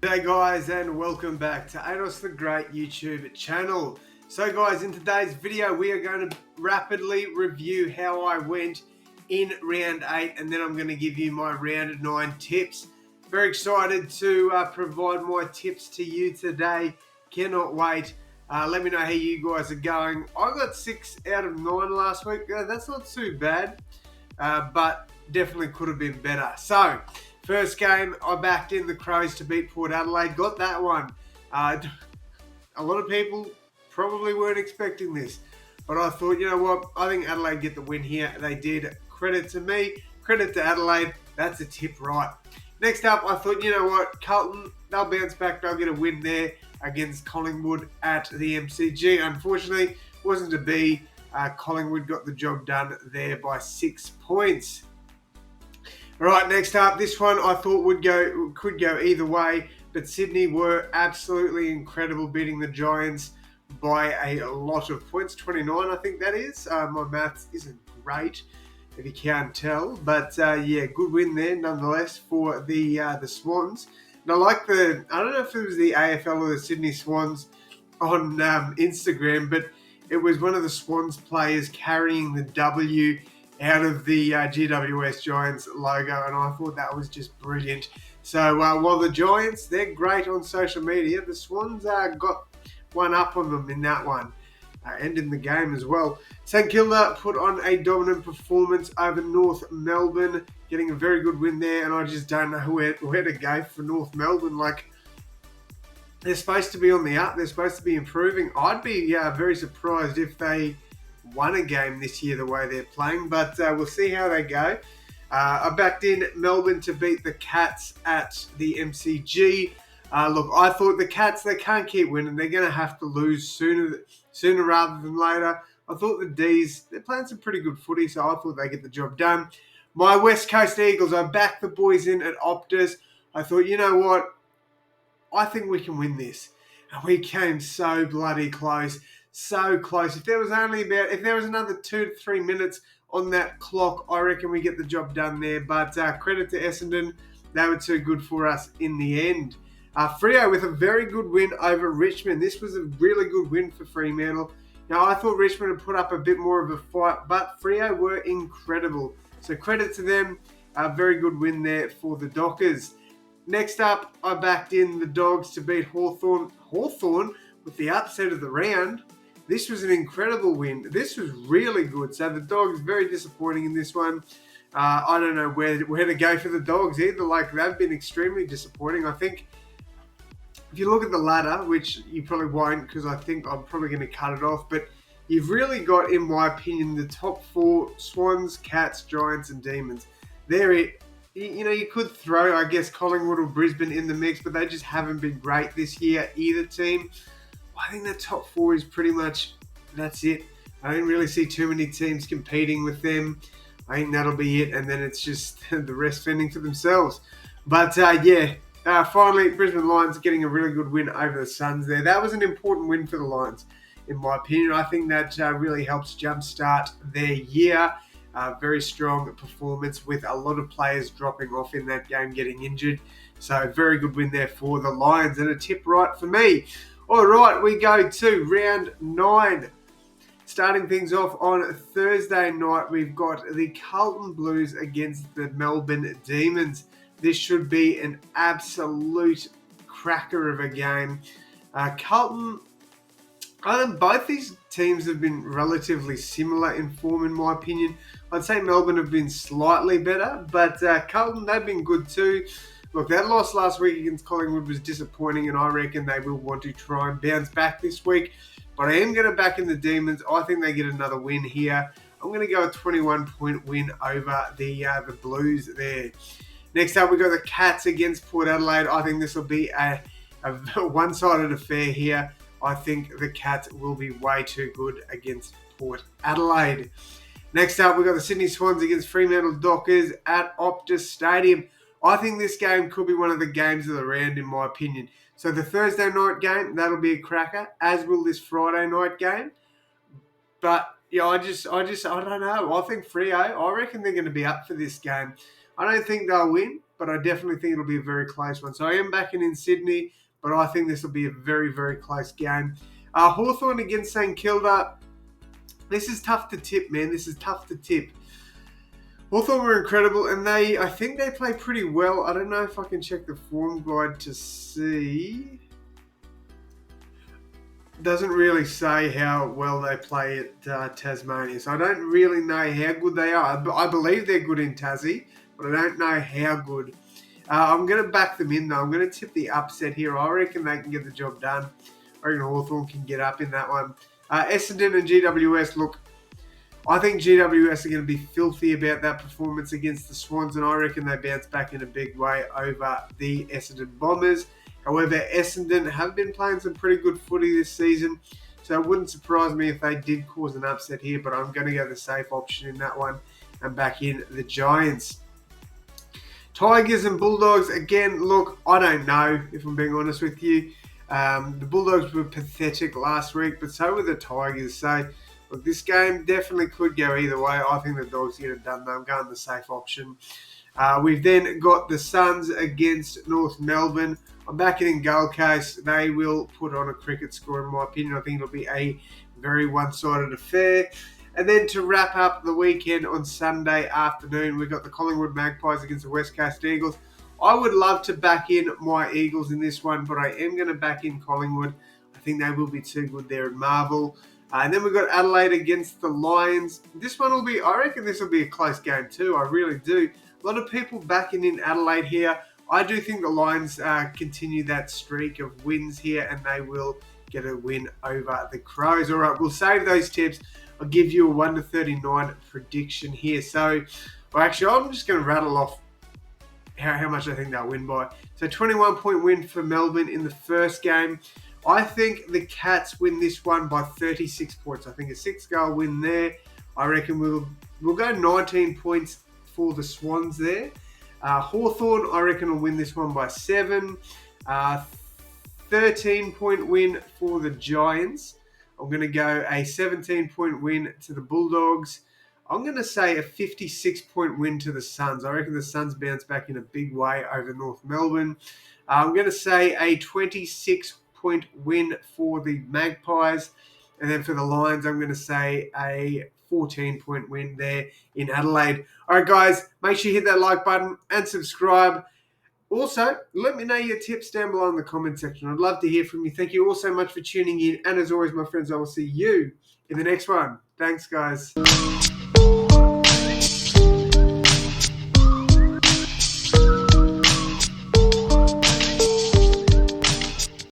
Hey guys, and welcome back to AdosTheGreat YouTube channel. So guys, in today's video we are going to rapidly review how I went in round 8, and then I'm going to give you my round 9 tips. Very excited to provide my tips to you today. Cannot wait. Let me know how you guys are going. I got 6 out of 9 last week. That's not too bad, but definitely could have been better. So first game, I backed in the Crows to beat Port Adelaide. Got that one. A lot of people probably weren't expecting this, but I thought, you know what? I think Adelaide get the win here. They did. Credit to me. Credit to Adelaide. That's a tip right. Next up, I thought, you know what? Carlton, they'll bounce back. They'll get a win there against Collingwood at the MCG. Unfortunately, wasn't to be. Collingwood got the job done there by 6 points. All right, next up, this one I thought could go either way, but Sydney were absolutely incredible, beating the Giants by a lot of points, 29 I think that is. My maths isn't great, if you can't tell, but yeah, good win there nonetheless for the Swans. And I like I don't know if it was the AFL or the Sydney Swans on Instagram, but it was one of the Swans players carrying the W out of the GWS Giants logo, and I thought that was just brilliant. So while the Giants, they're great on social media, the Swans got one up on them in that one, and in the game as well. St Kilda put on a dominant performance over North Melbourne, getting a very good win there, and I just don't know where to go for North Melbourne. Like, they're supposed to be on the up, they're supposed to be improving. I'd be very surprised if they won a game this year the way they're playing, but we'll see how they go. I backed in Melbourne to beat the Cats at the MCG. Look, I thought the Cats, they can't keep winning. They're going to have to lose sooner rather than later. I thought the D's, they're playing some pretty good footy, so I thought they get the job done. My West Coast Eagles, I backed the boys in at Optus. I thought, you know what? I think we can win this. And we came so bloody close. So close. If there was another 2 to 3 minutes on that clock, I reckon we get the job done there. But credit to Essendon, they were too good for us in the end. Freo with a very good win over Richmond. This was a really good win for Fremantle. Now, I thought Richmond would put up a bit more of a fight, but Freo were incredible. So credit to them. A very good win there for the Dockers. Next up, I backed in the Dogs to beat Hawthorn. Hawthorn with the upset of the round. This was an incredible win. This was really good. So the Dogs, very disappointing in this one. I don't know where to go for the Dogs either. Like, they've been extremely disappointing. I think if you look at the ladder, which you probably won't because I think I'm probably going to cut it off, but you've really got, in my opinion, the top 4, Swans, Cats, Giants and Demons. They're it. You know, you could throw, I guess, Collingwood or Brisbane in the mix, but they just haven't been great this year, either team. I think the top 4 is pretty much, that's it. I don't really see too many teams competing with them. I think that'll be it, and then it's just the rest fending for themselves. But finally, Brisbane Lions getting a really good win over the Suns there. That was an important win for the Lions, in my opinion. I think that really helps jumpstart their year. Very strong performance with a lot of players dropping off in that game, getting injured. So very good win there for the Lions, and a tip right for me. All right, we go to round 9. Starting things off on Thursday night, we've got the Carlton Blues against the Melbourne Demons. This should be an absolute cracker of a game. Carlton, both these teams have been relatively similar in form, in my opinion. I'd say Melbourne have been slightly better, but Carlton, they've been good too. Look, that loss last week against Collingwood was disappointing, and I reckon they will want to try and bounce back this week. But I am going to back in the Demons. I think they get another win here. I'm going to go a 21-point win over the Blues there. Next up, we've got the Cats against Port Adelaide. I think this will be a one-sided affair here. I think the Cats will be way too good against Port Adelaide. Next up, we've got the Sydney Swans against Fremantle Dockers at Optus Stadium. I think this game could be one of the games of the round, in my opinion. So the Thursday night game, that'll be a cracker, as will this Friday night game. But yeah, I don't know. I think Freo, I reckon they're going to be up for this game. I don't think they'll win, but but I definitely think it'll be a very close one. So I am backing in Sydney, but I think this will be a very, very close game. Hawthorn against St Kilda. This is tough to tip, man. This is tough to tip. Hawthorn were incredible, and I think they play pretty well. I don't know if I can check the form guide to see. Doesn't really say how well they play at Tasmania, so I don't really know how good they are. I believe they're good in Tassie, but I don't know how good. I'm going to back them in, though. I'm going to tip the upset here. I reckon they can get the job done. I reckon Hawthorn can get up in that one. Essendon and GWS, look, I think GWS are going to be filthy about that performance against the Swans, and I reckon they bounce back in a big way over the Essendon Bombers. However, Essendon have been playing some pretty good footy this season, so it wouldn't surprise me if they did cause an upset here, but I'm going to go the safe option in that one and back in the Giants. Tigers and Bulldogs, again, look, I don't know, if I'm being honest with you. The Bulldogs were pathetic last week, but so were the Tigers. So, look, this game definitely could go either way. I think the Dogs get it done, though. I'm going the safe option. We've then got the Suns against North Melbourne. I'm backing in Gold Coast. They will put on a cricket score, in my opinion. I think it'll be a very one-sided affair. And then to wrap up the weekend on Sunday afternoon, we've got the Collingwood Magpies against the West Coast Eagles. I would love to back in my Eagles in this one, but I am going to back in Collingwood. I think they will be too good there at Marvel. And then we've got Adelaide against the Lions. This one will be, I reckon this will be a close game too. I really do. A lot of people backing in Adelaide here. I do think the Lions continue that streak of wins here, and they will get a win over the Crows. All right, we'll save those tips. I'll give you a 1-39 prediction here. So, well, actually, I'm just going to rattle off how much I think they'll win by. So, 21-point win for Melbourne in the first game. I think the Cats win this one by 36 points. I think a 6-goal win there. I reckon we'll go 19 points for the Swans there. Hawthorn, I reckon, will win this one by 7. 13-point win for the Giants. I'm going to go a 17-point win to the Bulldogs. I'm going to say a 56-point win to the Suns. I reckon the Suns bounce back in a big way over North Melbourne. I'm going to say a 26-point win for the Magpies. And then for the Lions, I'm going to say a 14-point win there in Adelaide. All right, guys, make sure you hit that like button and subscribe. Also, let me know your tips down below in the comment section. I'd love to hear from you. Thank you all so much for tuning in. And as always, my friends, I will see you in the next one. Thanks, guys.